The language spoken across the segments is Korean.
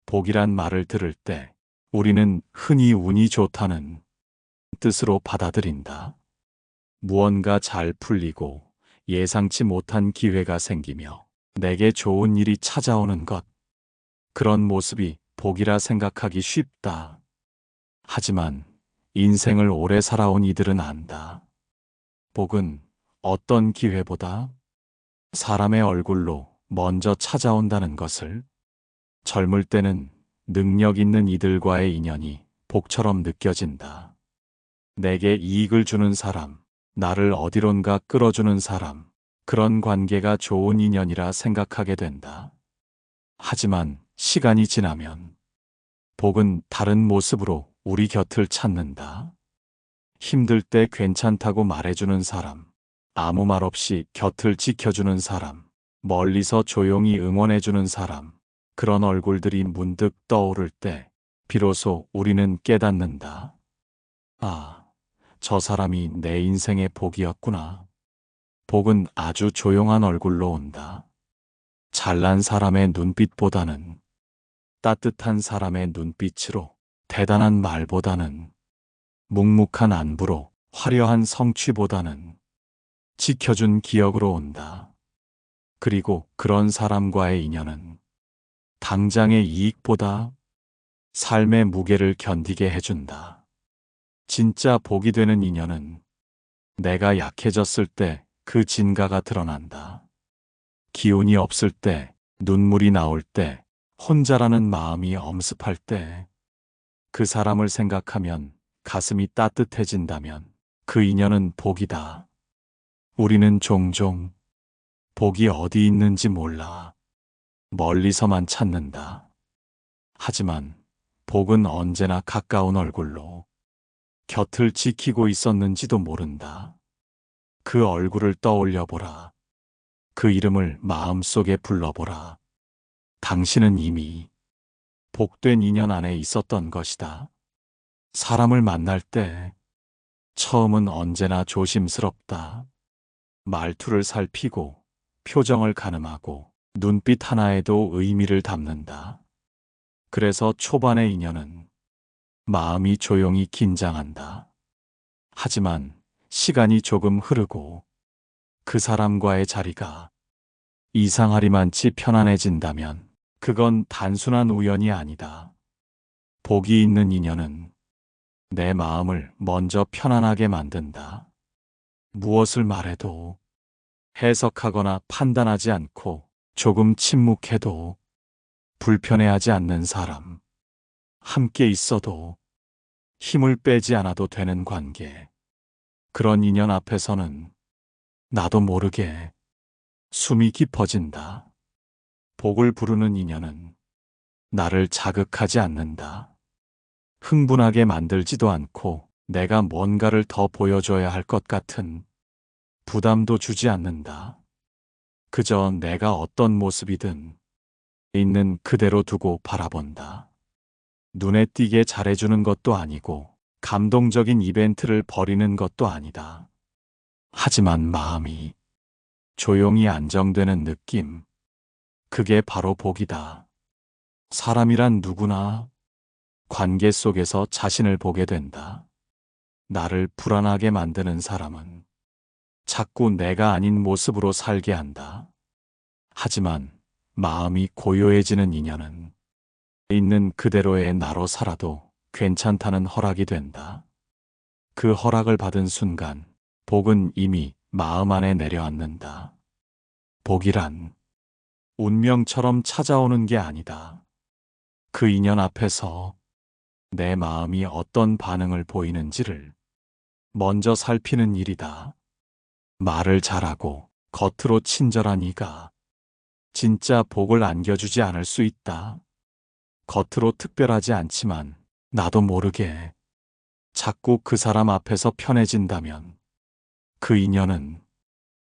복이란 말을 들을 때 우리는 흔히 운이 좋다는 뜻으로 받아들인다. 무언가 잘 풀리고 예상치 못한 기회가 생기며 내게 좋은 일이 찾아오는 것. 그런 모습이 복이라 생각하기 쉽다. 하지만 인생을 오래 살아온 이들은 안다. 복은 어떤 기회보다 사람의 얼굴로 먼저 찾아온다는 것을. 젊을 때는 능력 있는 이들과의 인연이 복처럼 느껴진다. 내게 이익을 주는 사람, 나를 어디론가 끌어주는 사람, 그런 관계가 좋은 인연이라 생각하게 된다. 하지만 시간이 지나면 복은 다른 모습으로 우리 곁을 찾는다. 힘들 때 괜찮다고 말해주는 사람, 아무 말 없이 곁을 지켜주는 사람, 멀리서 조용히 응원해주는 사람, 그런 얼굴들이 문득 떠오를 때 비로소 우리는 깨닫는다. 아, 저 사람이 내 인생의 복이었구나. 복은 아주 조용한 얼굴로 온다. 잘난 사람의 눈빛보다는, 따뜻한 사람의 눈빛으로, 대단한 말보다는, 묵묵한 안부로, 화려한 성취보다는 지켜준 기억으로 온다. 그리고 그런 사람과의 인연은 당장의 이익보다 삶의 무게를 견디게 해준다. 진짜 복이 되는 인연은 내가 약해졌을 때 그 진가가 드러난다. 기운이 없을 때, 눈물이 나올 때, 혼자라는 마음이 엄습할 때, 그 사람을 생각하면 가슴이 따뜻해진다면 그 인연은 복이다. 우리는 종종 복이 어디 있는지 몰라 멀리서만 찾는다. 하지만 복은 언제나 가까운 얼굴로 곁을 지키고 있었는지도 모른다. 그 얼굴을 떠올려 보라. 그 이름을 마음속에 불러보라. 당신은 이미 복된 인연 안에 있었던 것이다. 사람을 만날 때 처음은 언제나 조심스럽다. 말투를 살피고 표정을 가늠하고 눈빛 하나에도 의미를 담는다. 그래서 초반의 인연은 마음이 조용히 긴장한다. 하지만 시간이 조금 흐르고 그 사람과의 자리가 이상하리만치 편안해진다면 그건 단순한 우연이 아니다. 복이 있는 인연은 내 마음을 먼저 편안하게 만든다. 무엇을 말해도 해석하거나 판단하지 않고 조금 침묵해도 불편해하지 않는 사람. 함께 있어도 힘을 빼지 않아도 되는 관계. 그런 인연 앞에서는 나도 모르게 숨이 깊어진다. 복을 부르는 인연은 나를 자극하지 않는다. 흥분하게 만들지도 않고 내가 뭔가를 더 보여줘야 할 것 같은 부담도 주지 않는다. 그저 내가 어떤 모습이든 있는 그대로 두고 바라본다. 눈에 띄게 잘해주는 것도 아니고 감동적인 이벤트를 벌이는 것도 아니다. 하지만 마음이 조용히 안정되는 느낌. 그게 바로 복이다. 사람이란 누구나 관계 속에서 자신을 보게 된다. 나를 불안하게 만드는 사람은 자꾸 내가 아닌 모습으로 살게 한다. 하지만 마음이 고요해지는 인연은 있는 그대로의 나로 살아도 괜찮다는 허락이 된다. 그 허락을 받은 순간 복은 이미 마음 안에 내려앉는다. 복이란 운명처럼 찾아오는 게 아니다. 그 인연 앞에서 내 마음이 어떤 반응을 보이는지를 먼저 살피는 일이다. 말을 잘하고 겉으로 친절한 이가 진짜 복을 안겨주지 않을 수 있다. 겉으로 특별하지 않지만 나도 모르게 자꾸 그 사람 앞에서 편해진다면 그 인연은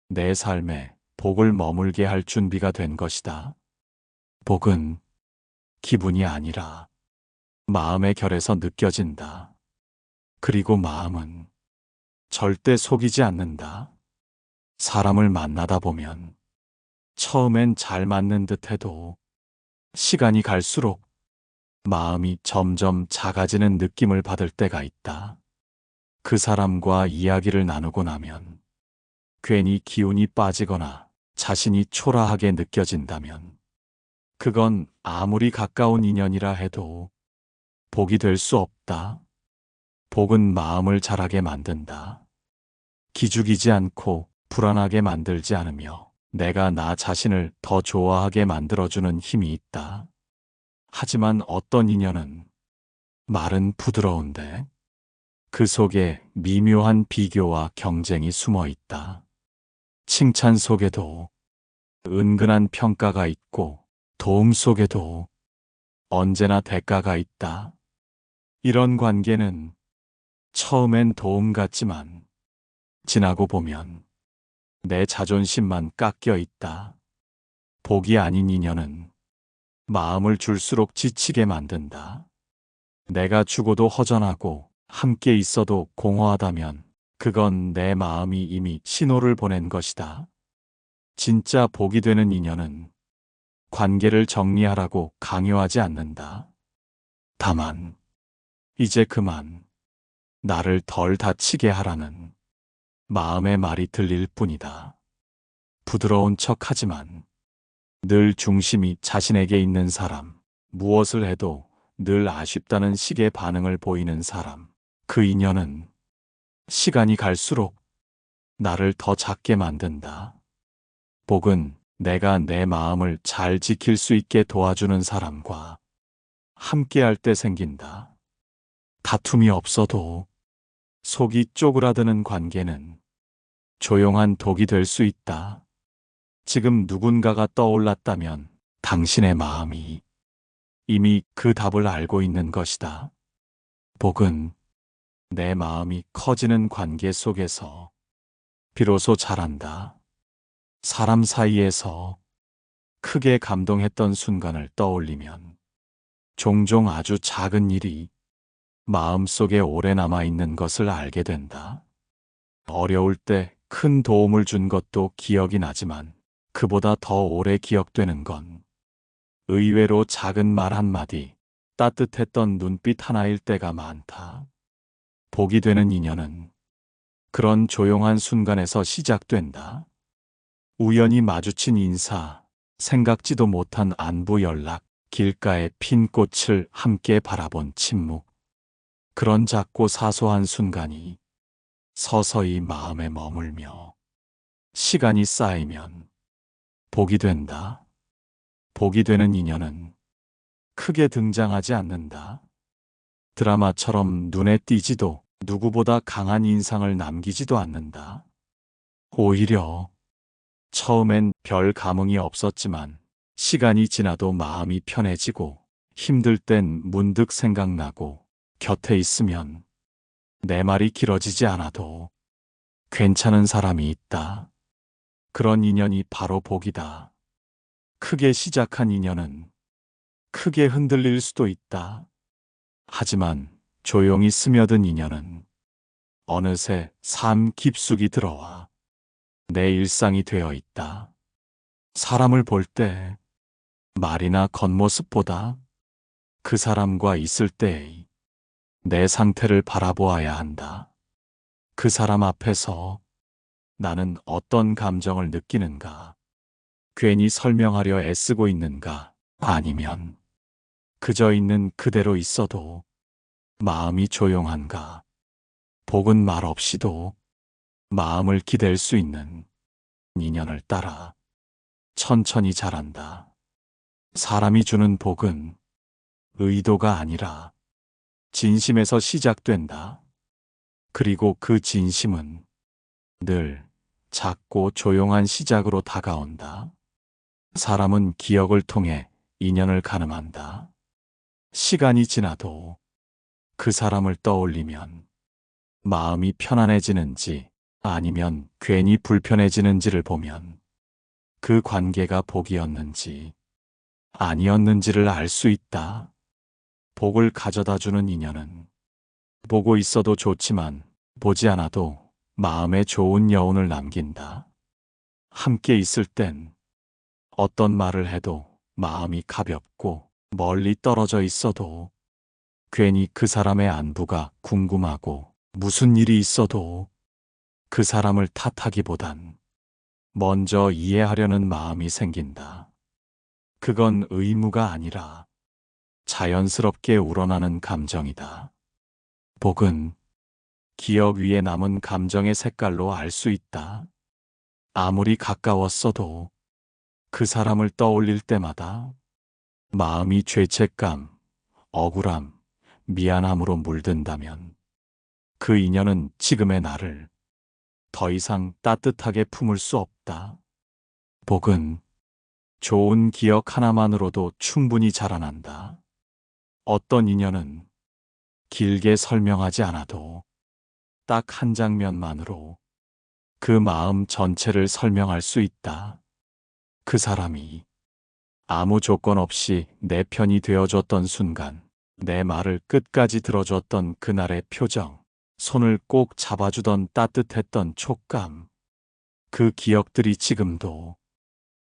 내 삶에 복을 머물게 할 준비가 된 것이다. 복은 기분이 아니라 마음의 결에서 느껴진다. 그리고 마음은 절대 속이지 않는다. 사람을 만나다 보면 처음엔 잘 맞는 듯 해도 시간이 갈수록 마음이 점점 작아지는 느낌을 받을 때가 있다. 그 사람과 이야기를 나누고 나면 괜히 기운이 빠지거나 자신이 초라하게 느껴진다면 그건 아무리 가까운 인연이라 해도 복이 될 수 없다. 복은 마음을 자라게 만든다. 기죽이지 않고 불안하게 만들지 않으며 내가 나 자신을 더 좋아하게 만들어주는 힘이 있다. 하지만 어떤 인연은 말은 부드러운데 그 속에 미묘한 비교와 경쟁이 숨어 있다. 칭찬 속에도 은근한 평가가 있고 도움 속에도 언제나 대가가 있다. 이런 관계는 처음엔 도움 같지만 지나고 보면 내 자존심만 깎여 있다. 복이 아닌 인연은 마음을 줄수록 지치게 만든다. 내가 죽어도 허전하고 함께 있어도 공허하다면 그건 내 마음이 이미 신호를 보낸 것이다. 진짜 복이 되는 인연은 관계를 정리하라고 강요하지 않는다. 다만 이제 그만 나를 덜 다치게 하라는 마음의 말이 들릴 뿐이다. 부드러운 척하지만 늘 중심이 자신에게 있는 사람, 무엇을 해도 늘 아쉽다는 식의 반응을 보이는 사람, 그 인연은 시간이 갈수록 나를 더 작게 만든다. 복은 내가 내 마음을 잘 지킬 수 있게 도와주는 사람과 함께할 때 생긴다. 다툼이 없어도 속이 쪼그라드는 관계는 조용한 독이 될 수 있다. 지금 누군가가 떠올랐다면 당신의 마음이 이미 그 답을 알고 있는 것이다. 복은 내 마음이 커지는 관계 속에서 비로소 자란다. 사람 사이에서 크게 감동했던 순간을 떠올리면 종종 아주 작은 일이 마음속에 오래 남아있는 것을 알게 된다. 어려울 때 큰 도움을 준 것도 기억이 나지만 그보다 더 오래 기억되는 건 의외로 작은 말 한마디, 따뜻했던 눈빛 하나일 때가 많다. 복이 되는 인연은 그런 조용한 순간에서 시작된다. 우연히 마주친 인사, 생각지도 못한 안부 연락, 길가에 핀 꽃을 함께 바라본 침묵. 그런 작고 사소한 순간이 서서히 마음에 머물며 시간이 쌓이면 복이 된다. 복이 되는 인연은 크게 등장하지 않는다. 드라마처럼 눈에 띄지도 누구보다 강한 인상을 남기지도 않는다. 오히려 처음엔 별 감흥이 없었지만 시간이 지나도 마음이 편해지고 힘들 땐 문득 생각나고 곁에 있으면 내 말이 길어지지 않아도 괜찮은 사람이 있다. 그런 인연이 바로 복이다. 크게 시작한 인연은 크게 흔들릴 수도 있다. 하지만 조용히 스며든 인연은 어느새 삶 깊숙이 들어와 내 일상이 되어 있다. 사람을 볼 때 말이나 겉모습보다 그 사람과 있을 때의 내 상태를 바라보아야 한다. 그 사람 앞에서 나는 어떤 감정을 느끼는가? 괜히 설명하려 애쓰고 있는가? 아니면 그저 있는 그대로 있어도 마음이 조용한가? 복은 말 없이도 마음을 기댈 수 있는 인연을 따라 천천히 자란다. 사람이 주는 복은 의도가 아니라 진심에서 시작된다. 그리고 그 진심은 늘 작고 조용한 시작으로 다가온다. 사람은 기억을 통해 인연을 가늠한다. 시간이 지나도 그 사람을 떠올리면 마음이 편안해지는지 아니면 괜히 불편해지는지를 보면 그 관계가 복이었는지 아니었는지를 알 수 있다. 복을 가져다 주는 인연은 보고 있어도 좋지만 보지 않아도 마음에 좋은 여운을 남긴다. 함께 있을 땐 어떤 말을 해도 마음이 가볍고 멀리 떨어져 있어도 괜히 그 사람의 안부가 궁금하고 무슨 일이 있어도 그 사람을 탓하기보단 먼저 이해하려는 마음이 생긴다. 그건 의무가 아니라 자연스럽게 우러나는 감정이다. 복은 기억 위에 남은 감정의 색깔로 알 수 있다. 아무리 가까웠어도 그 사람을 떠올릴 때마다 마음이 죄책감, 억울함, 미안함으로 물든다면 그 인연은 지금의 나를 더 이상 따뜻하게 품을 수 없다. 복은 좋은 기억 하나만으로도 충분히 자라난다. 어떤 인연은 길게 설명하지 않아도 딱 한 장면만으로 그 마음 전체를 설명할 수 있다. 그 사람이 아무 조건 없이 내 편이 되어줬던 순간, 내 말을 끝까지 들어줬던 그날의 표정, 손을 꼭 잡아주던 따뜻했던 촉감, 그 기억들이 지금도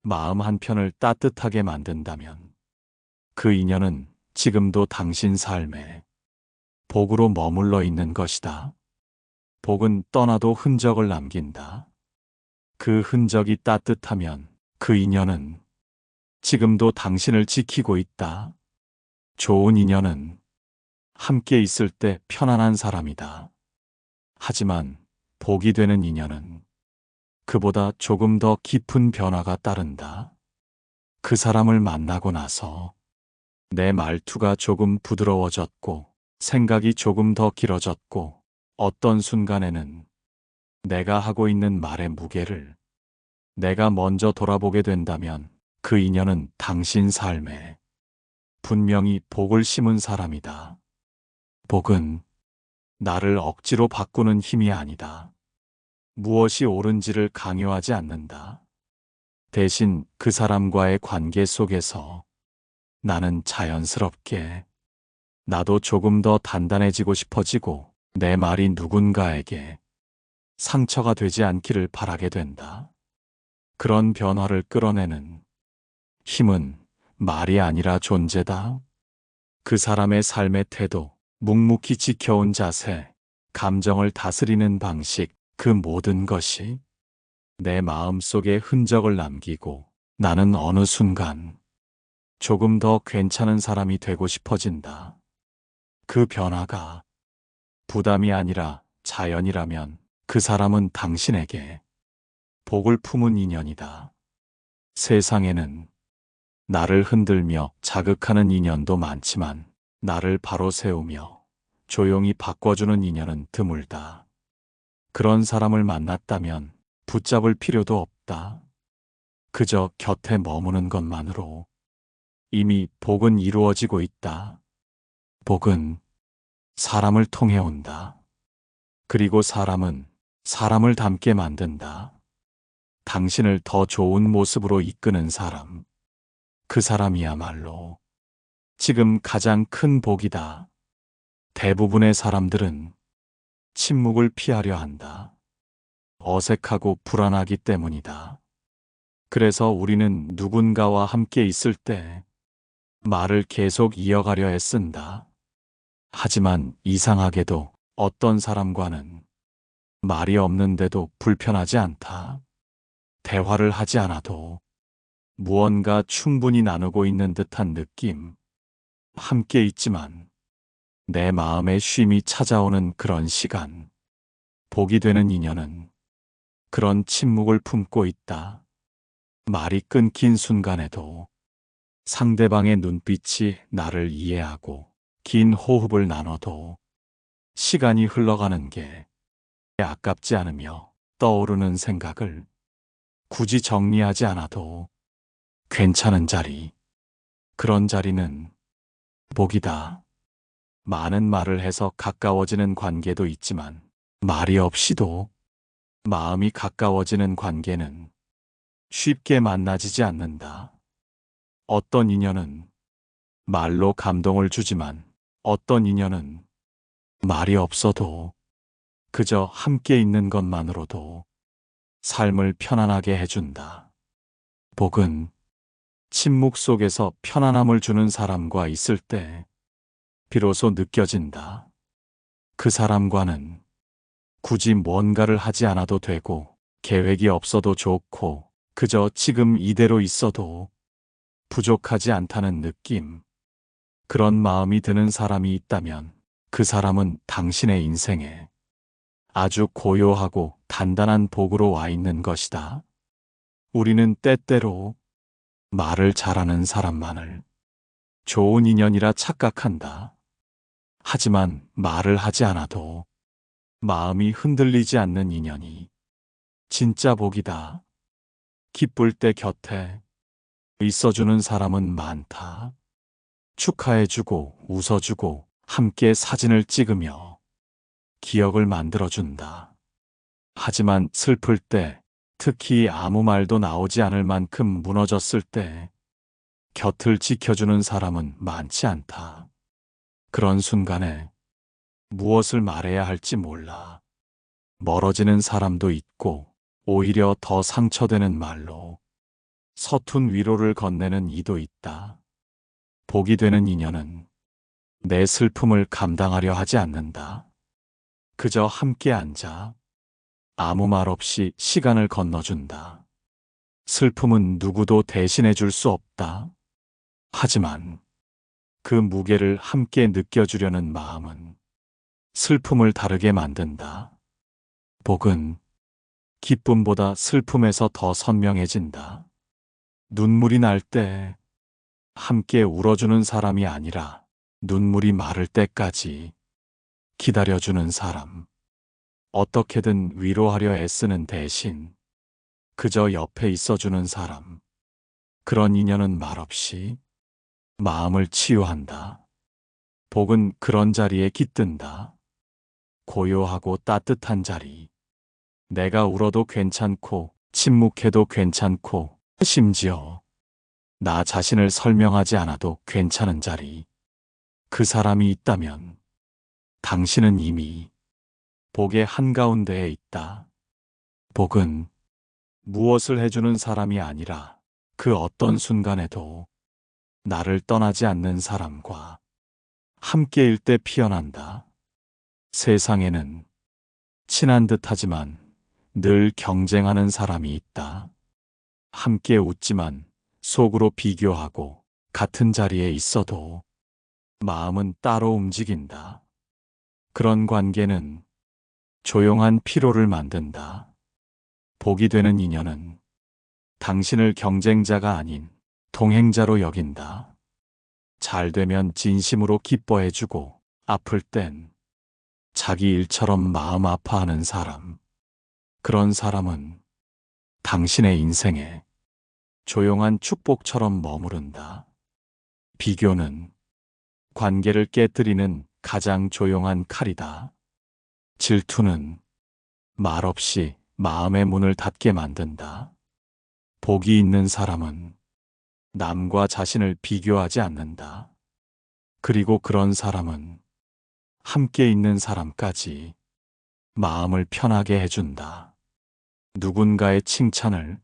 마음 한편을 따뜻하게 만든다면 그 인연은 지금도 당신 삶에 복으로 머물러 있는 것이다. 복은 떠나도 흔적을 남긴다. 그 흔적이 따뜻하면 그 인연은 지금도 당신을 지키고 있다. 좋은 인연은 함께 있을 때 편안한 사람이다. 하지만 복이 되는 인연은 그보다 조금 더 깊은 변화가 따른다. 그 사람을 만나고 나서 내 말투가 조금 부드러워졌고 생각이 조금 더 길어졌고 어떤 순간에는 내가 하고 있는 말의 무게를 내가 먼저 돌아보게 된다면 그 인연은 당신 삶에 분명히 복을 심은 사람이다. 복은 나를 억지로 바꾸는 힘이 아니다. 무엇이 옳은지를 강요하지 않는다. 대신 그 사람과의 관계 속에서 나는 자연스럽게 나도 조금 더 단단해지고 싶어지고 내 말이 누군가에게 상처가 되지 않기를 바라게 된다. 그런 변화를 끌어내는 힘은 말이 아니라 존재다. 그 사람의 삶의 태도, 묵묵히 지켜온 자세, 감정을 다스리는 방식, 그 모든 것이 내 마음 속에 흔적을 남기고 나는 어느 순간 조금 더 괜찮은 사람이 되고 싶어진다. 그 변화가 부담이 아니라 자연이라면 그 사람은 당신에게 복을 품은 인연이다. 세상에는 나를 흔들며 자극하는 인연도 많지만 나를 바로 세우며 조용히 바꿔주는 인연은 드물다. 그런 사람을 만났다면 붙잡을 필요도 없다. 그저 곁에 머무는 것만으로 이미 복은 이루어지고 있다. 복은 사람을 통해 온다. 그리고 사람은 사람을 닮게 만든다. 당신을 더 좋은 모습으로 이끄는 사람. 그 사람이야말로 지금 가장 큰 복이다. 대부분의 사람들은 침묵을 피하려 한다. 어색하고 불안하기 때문이다. 그래서 우리는 누군가와 함께 있을 때 말을 계속 이어가려 애쓴다. 하지만 이상하게도 어떤 사람과는 말이 없는데도 불편하지 않다. 대화를 하지 않아도 무언가 충분히 나누고 있는 듯한 느낌. 함께 있지만 내 마음에 쉼이 찾아오는 그런 시간. 복이 되는 인연은 그런 침묵을 품고 있다. 말이 끊긴 순간에도 상대방의 눈빛이 나를 이해하고 긴 호흡을 나눠도 시간이 흘러가는 게 아깝지 않으며 떠오르는 생각을 굳이 정리하지 않아도 괜찮은 자리. 그런 자리는 복이다. 많은 말을 해서 가까워지는 관계도 있지만 말이 없이도 마음이 가까워지는 관계는 쉽게 만나지지 않는다. 어떤 인연은 말로 감동을 주지만 어떤 인연은 말이 없어도 그저 함께 있는 것만으로도 삶을 편안하게 해준다. 복은 침묵 속에서 편안함을 주는 사람과 있을 때 비로소 느껴진다. 그 사람과는 굳이 뭔가를 하지 않아도 되고 계획이 없어도 좋고 그저 지금 이대로 있어도 부족하지 않다는 느낌. 그런 마음이 드는 사람이 있다면 그 사람은 당신의 인생에 아주 고요하고 단단한 복으로 와 있는 것이다. 우리는 때때로 말을 잘하는 사람만을 좋은 인연이라 착각한다. 하지만 말을 하지 않아도 마음이 흔들리지 않는 인연이 진짜 복이다. 기쁠 때 곁에 있어주는 사람은 많다. 축하해주고 웃어주고 함께 사진을 찍으며 기억을 만들어준다. 하지만 슬플 때, 특히 아무 말도 나오지 않을 만큼 무너졌을 때 곁을 지켜주는 사람은 많지 않다. 그런 순간에 무엇을 말해야 할지 몰라. 멀어지는 사람도 있고 오히려 더 상처되는 말로 서툰 위로를 건네는 이도 있다. 복이 되는 인연은 내 슬픔을 감당하려 하지 않는다. 그저 함께 앉아 아무 말 없이 시간을 건너준다. 슬픔은 누구도 대신해 줄 수 없다. 하지만 그 무게를 함께 느껴주려는 마음은 슬픔을 다르게 만든다. 복은 기쁨보다 슬픔에서 더 선명해진다. 눈물이 날 때 함께 울어주는 사람이 아니라 눈물이 마를 때까지 기다려주는 사람. 어떻게든 위로하려 애쓰는 대신 그저 옆에 있어주는 사람. 그런 인연은 말없이 마음을 치유한다. 복은 그런 자리에 깃든다. 고요하고 따뜻한 자리. 내가 울어도 괜찮고 침묵해도 괜찮고 심지어 나 자신을 설명하지 않아도 괜찮은 자리. 그 사람이 있다면 당신은 이미 복의 한가운데에 있다. 복은 무엇을 해주는 사람이 아니라 그 어떤 순간에도 나를 떠나지 않는 사람과 함께일 때 피어난다. 세상에는 친한 듯하지만 늘 경쟁하는 사람이 있다. 함께 웃지만 속으로 비교하고 같은 자리에 있어도 마음은 따로 움직인다. 그런 관계는 조용한 피로를 만든다. 복이 되는 인연은 당신을 경쟁자가 아닌 동행자로 여긴다. 잘 되면 진심으로 기뻐해주고 아플 땐 자기 일처럼 마음 아파하는 사람. 그런 사람은 당신의 인생에 조용한 축복처럼 머무른다. 비교는 관계를 깨뜨리는 가장 조용한 칼이다. 질투는 말없이 마음의 문을 닫게 만든다. 복이 있는 사람은 남과 자신을 비교하지 않는다. 그리고 그런 사람은 함께 있는 사람까지 마음을 편하게 해준다. 누군가의 칭찬을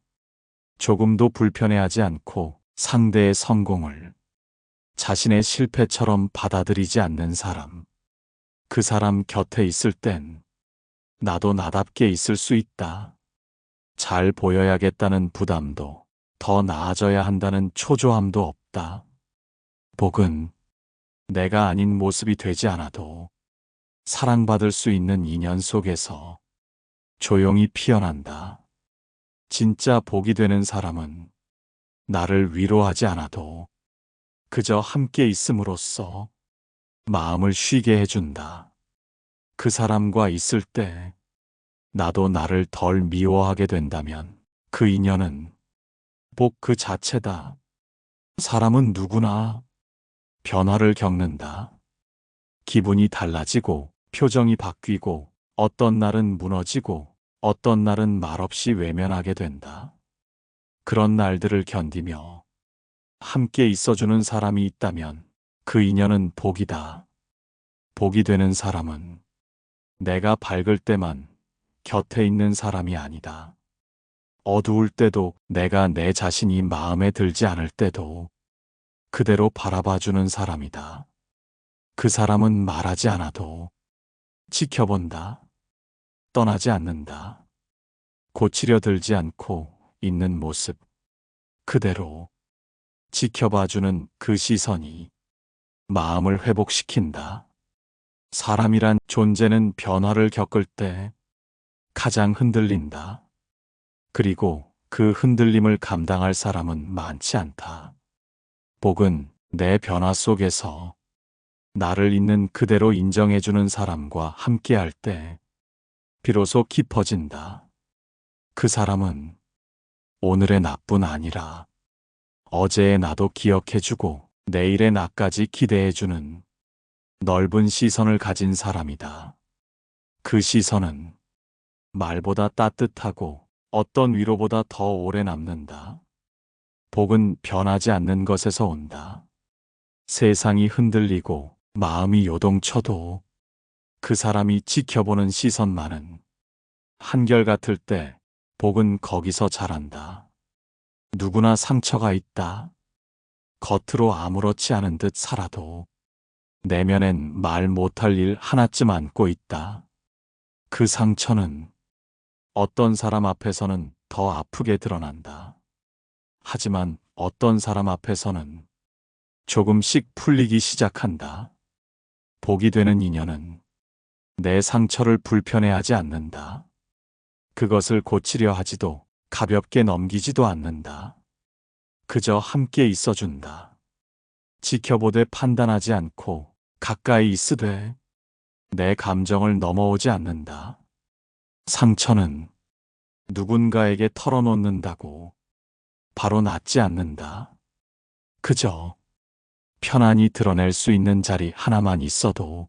조금도 불편해하지 않고 상대의 성공을 자신의 실패처럼 받아들이지 않는 사람. 그 사람 곁에 있을 땐 나도 나답게 있을 수 있다. 잘 보여야겠다는 부담도, 더 나아져야 한다는 초조함도 없다. 복은 내가 아닌 모습이 되지 않아도 사랑받을 수 있는 인연 속에서 조용히 피어난다. 진짜 복이 되는 사람은 나를 위로하지 않아도 그저 함께 있음으로써 마음을 쉬게 해준다. 그 사람과 있을 때 나도 나를 덜 미워하게 된다면 그 인연은 복 그 자체다. 사람은 누구나 변화를 겪는다. 기분이 달라지고 표정이 바뀌고 어떤 날은 무너지고 어떤 날은 말없이 외면하게 된다. 그런 날들을 견디며 함께 있어주는 사람이 있다면 그 인연은 복이다. 복이 되는 사람은 내가 밝을 때만 곁에 있는 사람이 아니다. 어두울 때도, 내가 내 자신이 마음에 들지 않을 때도 그대로 바라봐주는 사람이다. 그 사람은 말하지 않아도 지켜본다. 떠나지 않는다. 고치려 들지 않고 있는 모습 그대로 지켜봐주는 그 시선이 마음을 회복시킨다. 사람이란 존재는 변화를 겪을 때 가장 흔들린다. 그리고 그 흔들림을 감당할 사람은 많지 않다. 복은 내 변화 속에서 나를 있는 그대로 인정해주는 사람과 함께할 때 비로소 깊어진다. 그 사람은 오늘의 나뿐 아니라 어제의 나도 기억해주고 내일의 나까지 기대해주는 넓은 시선을 가진 사람이다. 그 시선은 말보다 따뜻하고 어떤 위로보다 더 오래 남는다. 복은 변하지 않는 것에서 온다. 세상이 흔들리고 마음이 요동쳐도 그 사람이 지켜보는 시선만은 한결같을 때 복은 거기서 자란다. 누구나 상처가 있다. 겉으로 아무렇지 않은 듯 살아도 내면엔 말 못할 일 하나쯤 안고 있다. 그 상처는 어떤 사람 앞에서는 더 아프게 드러난다. 하지만 어떤 사람 앞에서는 조금씩 풀리기 시작한다. 복이 되는 인연은 내 상처를 불편해하지 않는다. 그것을 고치려 하지도 가볍게 넘기지도 않는다. 그저 함께 있어준다. 지켜보되 판단하지 않고 가까이 있으되 내 감정을 넘어오지 않는다. 상처는 누군가에게 털어놓는다고 바로 낫지 않는다. 그저 편안히 드러낼 수 있는 자리 하나만 있어도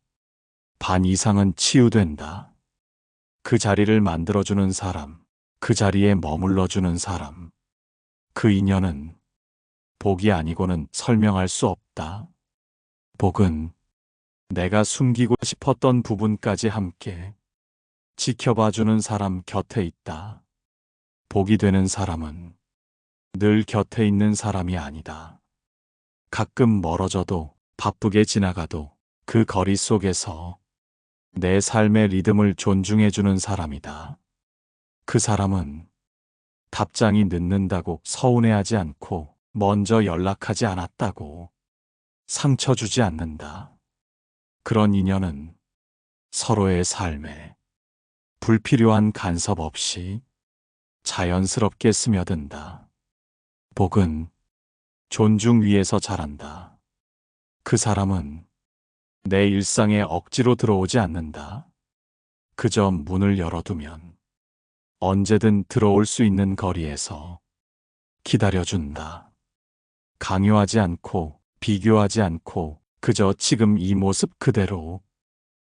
반 이상은 치유된다. 그 자리를 만들어주는 사람, 그 자리에 머물러주는 사람, 그 인연은 복이 아니고는 설명할 수 없다. 복은 내가 숨기고 싶었던 부분까지 함께 지켜봐주는 사람 곁에 있다. 복이 되는 사람은 늘 곁에 있는 사람이 아니다. 가끔 멀어져도 바쁘게 지나가도 그 거리 속에서 내 삶의 리듬을 존중해주는 사람이다. 그 사람은 답장이 늦는다고 서운해하지 않고 먼저 연락하지 않았다고 상처 주지 않는다. 그런 인연은 서로의 삶에 불필요한 간섭 없이 자연스럽게 스며든다. 복은 존중 위에서 자란다. 그 사람은 내 일상에 억지로 들어오지 않는다. 그저 문을 열어두면 언제든 들어올 수 있는 거리에서 기다려준다. 강요하지 않고 비교하지 않고 그저 지금 이 모습 그대로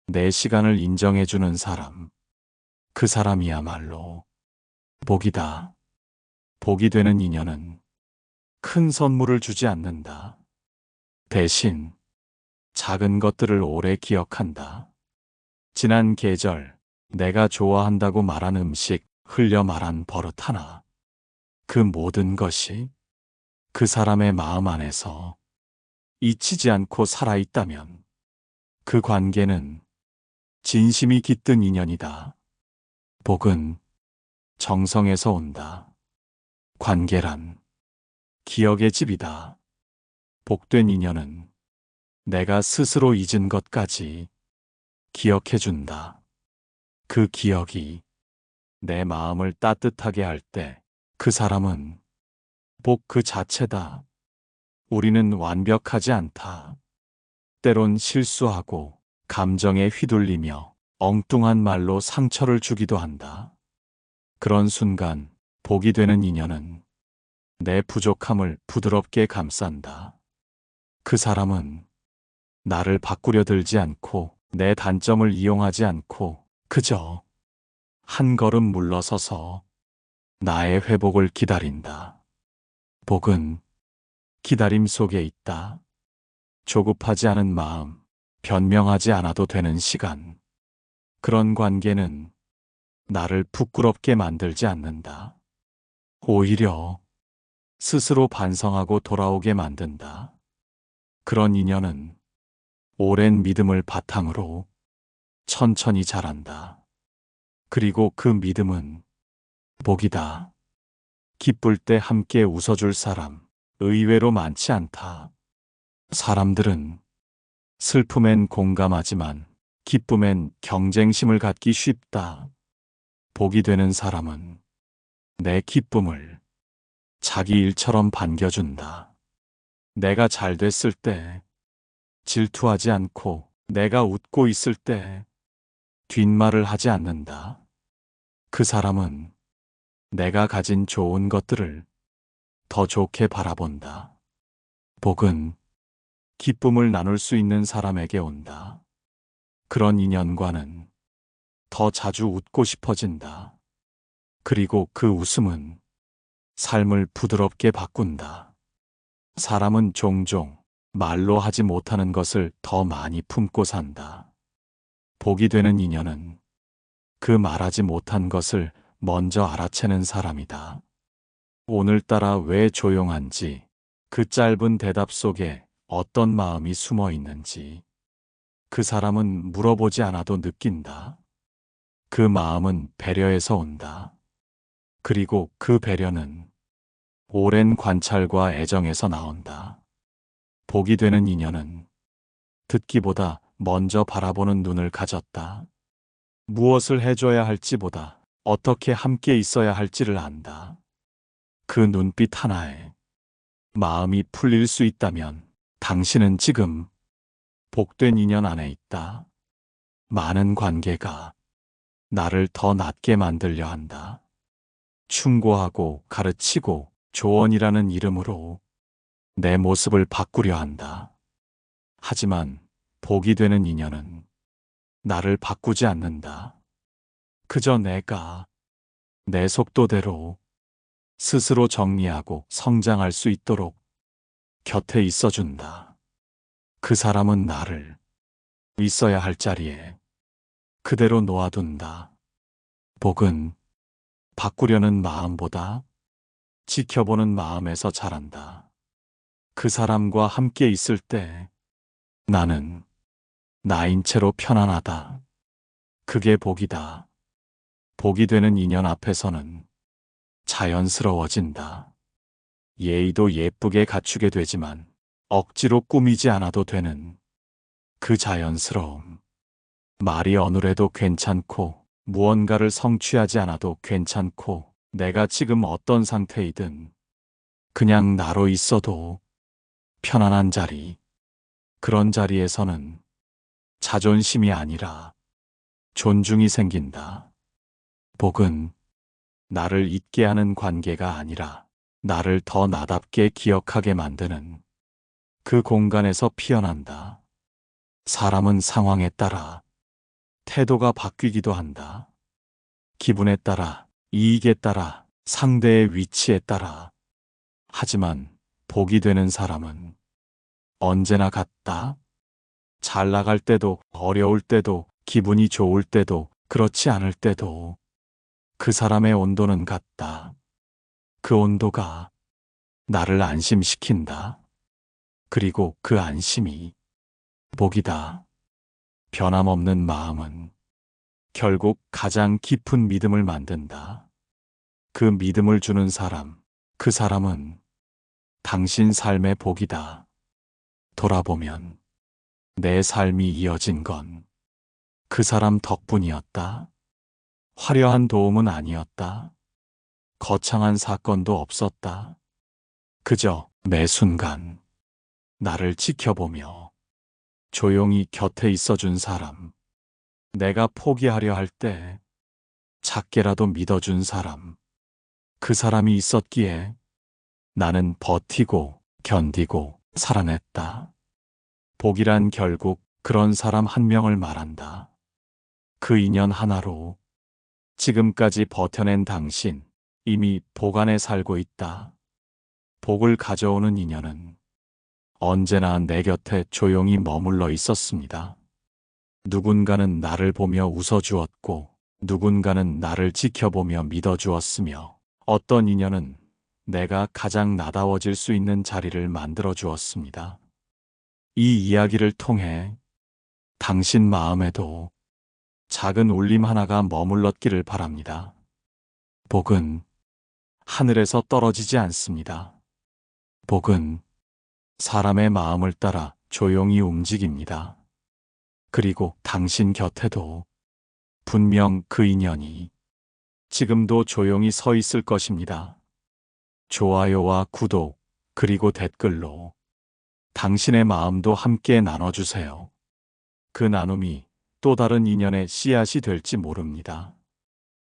내 시간을 인정해주는 사람. 그 사람이야말로 복이다. 복이 되는 인연은 큰 선물을 주지 않는다. 대신 작은 것들을 오래 기억한다. 지난 계절, 내가 좋아한다고 말한 음식, 흘려 말한 버릇 하나. 그 모든 것이 그 사람의 마음 안에서 잊히지 않고 살아있다면 그 관계는 진심이 깃든 인연이다. 복은 정성에서 온다. 관계란 기억의 집이다. 복된 인연은 내가 스스로 잊은 것까지 기억해준다. 그 기억이 내 마음을 따뜻하게 할 때 그 사람은 복 그 자체다. 우리는 완벽하지 않다. 때론 실수하고 감정에 휘둘리며 엉뚱한 말로 상처를 주기도 한다. 그런 순간 복이 되는 인연은 내 부족함을 부드럽게 감싼다. 그 사람은 나를 바꾸려 들지 않고 내 단점을 이용하지 않고 그저 한 걸음 물러서서 나의 회복을 기다린다. 복은 기다림 속에 있다. 조급하지 않은 마음, 변명하지 않아도 되는 시간. 그런 관계는 나를 부끄럽게 만들지 않는다. 오히려 스스로 반성하고 돌아오게 만든다. 그런 인연은 오랜 믿음을 바탕으로 천천히 자란다. 그리고 그 믿음은 복이다. 기쁠 때 함께 웃어줄 사람 의외로 많지 않다. 사람들은 슬픔엔 공감하지만 기쁨엔 경쟁심을 갖기 쉽다. 복이 되는 사람은 내 기쁨을 자기 일처럼 반겨준다. 내가 잘 됐을 때 질투하지 않고 내가 웃고 있을 때 뒷말을 하지 않는다. 그 사람은 내가 가진 좋은 것들을 더 좋게 바라본다. 복은 기쁨을 나눌 수 있는 사람에게 온다. 그런 인연과는 더 자주 웃고 싶어진다. 그리고 그 웃음은 삶을 부드럽게 바꾼다. 사람은 종종 말로 하지 못하는 것을 더 많이 품고 산다. 복이 되는 인연은 그 말하지 못한 것을 먼저 알아채는 사람이다. 오늘따라 왜 조용한지, 그 짧은 대답 속에 어떤 마음이 숨어 있는지 그 사람은 물어보지 않아도 느낀다. 그 마음은 배려에서 온다. 그리고 그 배려는 오랜 관찰과 애정에서 나온다. 복이 되는 인연은 듣기보다 먼저 바라보는 눈을 가졌다. 무엇을 해줘야 할지보다 어떻게 함께 있어야 할지를 안다. 그 눈빛 하나에 마음이 풀릴 수 있다면 당신은 지금 복된 인연 안에 있다. 많은 관계가 나를 더 낫게 만들려 한다. 충고하고 가르치고 조언이라는 이름으로 내 모습을 바꾸려 한다. 하지만 복이 되는 인연은 나를 바꾸지 않는다. 그저 내가 내 속도대로 스스로 정리하고 성장할 수 있도록 곁에 있어준다. 그 사람은 나를 있어야 할 자리에 그대로 놓아둔다. 복은 바꾸려는 마음보다 지켜보는 마음에서 자란다. 그 사람과 함께 있을 때 나는 나인 채로 편안하다. 그게 복이다. 복이 되는 인연 앞에서는 자연스러워진다. 예의도 예쁘게 갖추게 되지만 억지로 꾸미지 않아도 되는 그 자연스러움. 말이 어눌해도 괜찮고 무언가를 성취하지 않아도 괜찮고 내가 지금 어떤 상태이든 그냥 나로 있어도 편안한 자리. 그런 자리에서는 자존심이 아니라 존중이 생긴다. 복은 나를 잊게 하는 관계가 아니라 나를 더 나답게 기억하게 만드는 그 공간에서 피어난다. 사람은 상황에 따라 태도가 바뀌기도 한다. 기분에 따라, 이익에 따라, 상대의 위치에 따라. 하지만 복이 되는 사람은 언제나 같다. 잘 나갈 때도, 어려울 때도, 기분이 좋을 때도, 그렇지 않을 때도 그 사람의 온도는 같다. 그 온도가 나를 안심시킨다. 그리고 그 안심이 복이다. 변함없는 마음은 결국 가장 깊은 믿음을 만든다. 그 믿음을 주는 사람, 그 사람은 당신 삶의 복이다. 돌아보면 내 삶이 이어진 건 그 사람 덕분이었다. 화려한 도움은 아니었다. 거창한 사건도 없었다. 그저 매 순간 나를 지켜보며 조용히 곁에 있어준 사람, 내가 포기하려 할 때 작게라도 믿어준 사람, 그 사람이 있었기에 나는 버티고 견디고 살아냈다. 복이란 결국 그런 사람 한 명을 말한다. 그 인연 하나로 지금까지 버텨낸 당신, 이미 복 안에 살고 있다. 복을 가져오는 인연은 언제나 내 곁에 조용히 머물러 있었습니다. 누군가는 나를 보며 웃어주었고, 누군가는 나를 지켜보며 믿어주었으며, 어떤 인연은 내가 가장 나다워질 수 있는 자리를 만들어 주었습니다. 이 이야기를 통해 당신 마음에도 작은 울림 하나가 머물렀기를 바랍니다. 복은 하늘에서 떨어지지 않습니다. 복은 사람의 마음을 따라 조용히 움직입니다. 그리고 당신 곁에도 분명 그 인연이 지금도 조용히 서 있을 것입니다. 좋아요와 구독, 그리고 댓글로 당신의 마음도 함께 나눠주세요. 그 나눔이 또 다른 인연의 씨앗이 될지 모릅니다.